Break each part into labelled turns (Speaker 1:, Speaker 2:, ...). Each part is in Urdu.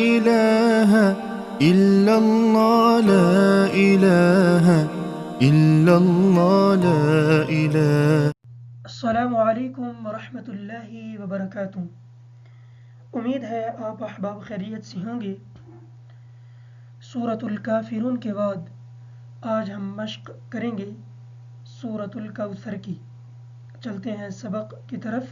Speaker 1: إله إلا الله لا إله إلا الله لا إله.
Speaker 2: السلام علیکم ورحمۃ اللہ وبرکاتہ۔ امید ہے آپ احباب خیریت سے ہوں گے۔ سورۃ الکافرون کے بعد آج ہم مشق کریں گے سورۃ الکوثر کی۔ چلتے ہیں سبق کی طرف۔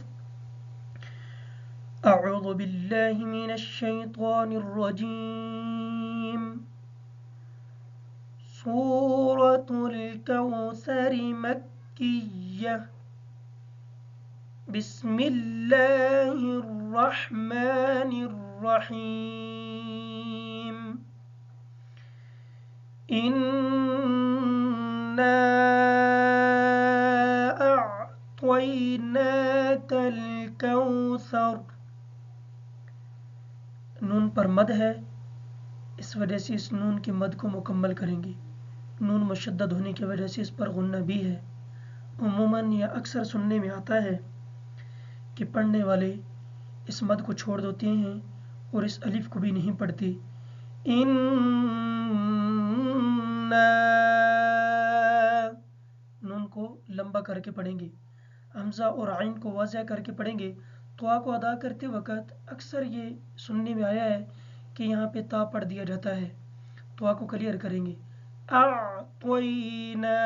Speaker 2: اعوذ باللہ من الشیطان الرجیم۔ سورۃ الکوثر مکیہ۔ بسم اللہ الرحمن الرحیم۔ انا اعطیناک الکوثر۔ نون پر مد ہے، اس وجہ سے اس نون کی مد کو مکمل کریں گے۔ نون مشدد ہونے کی وجہ سے اس پر غنہ بھی ہے۔ عموماً یا اکثر سننے میں آتا ہے کہ پڑھنے والے اس مد کو چھوڑ دیتے ہیں اور اس الف کو بھی نہیں پڑھتے۔ نون کو لمبا کر کے پڑھیں گے، حمزہ اور عین کو واضح کر کے پڑھیں گے۔ توا کو ادا کرتے وقت اکثر یہ سننے میں آیا ہے کہ یہاں پہ تا پڑھ دیا جاتا ہے۔ توا کو کلیئر کریں گے۔ اعطینا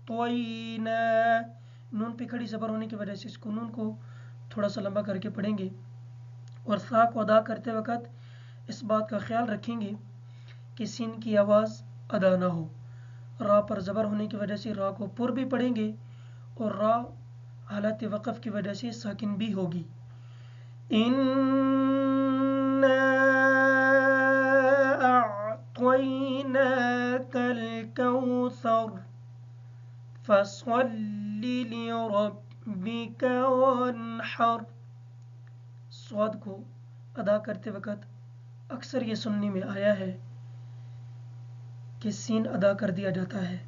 Speaker 2: طوینا، نون پہ کھڑی زبر ہونے کی وجہ سے اس کو نون کو تھوڑا سا لمبا کر کے پڑھیں گے، اور سا کو ادا کرتے وقت اس بات کا خیال رکھیں گے کہ سین کی آواز ادا نہ ہو۔ را پر زبر ہونے کی وجہ سے را کو پر بھی پڑھیں گے، اور را حالت وقف کی وجہ سے ساکن بھی ہوگی۔ انا اعطیناک الکوثر فصل لربک وانحر۔ صاد کو ادا کرتے وقت اکثر یہ سننے میں آیا ہے کہ سین ادا کر دیا جاتا ہے،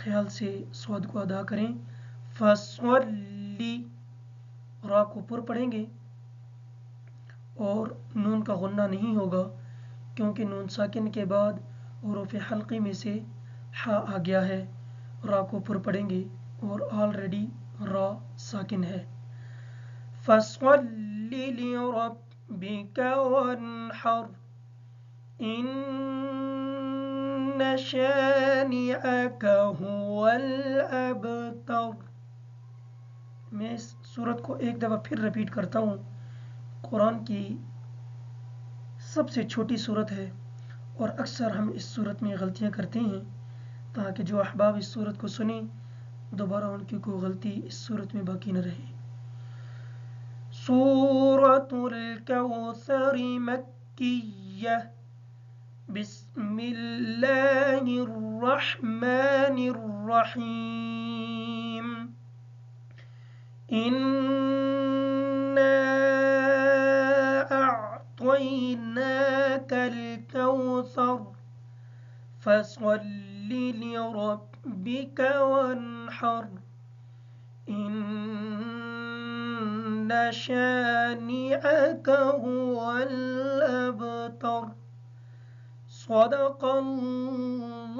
Speaker 2: خیال سے صاد کو ادا کریں۔ فصلی، را کو پر پڑھیں گے اور نون کا غنہ نہیں ہوگا، کیونکہ نون ساکن کے بعد حروف حلقی میں سے ہا آ گیا ہے۔ را کو پر پڑھیں گے اور آلریڈی را ساکن ہے۔ فصل لربک وانحر ان شانئک هو الابتر۔ میں اس سورت کو ایک دفعہ پھر ریپیٹ کرتا ہوں۔ قرآن کی سب سے چھوٹی سورت ہے اور اکثر ہم اس سورت میں غلطیاں کرتے ہیں، تاکہ جو احباب اس سورت کو سنیں دوبارہ ان کی کوئی غلطی اس سورت میں باقی نہ رہے۔ سورۃ الکوثر مکیہ۔ بسم اللہ الرحمن الرحیم۔ انا اعطیناک الکوثر فصل لربک وانحر ان شانئک هو الابتر۔ صدق اللہ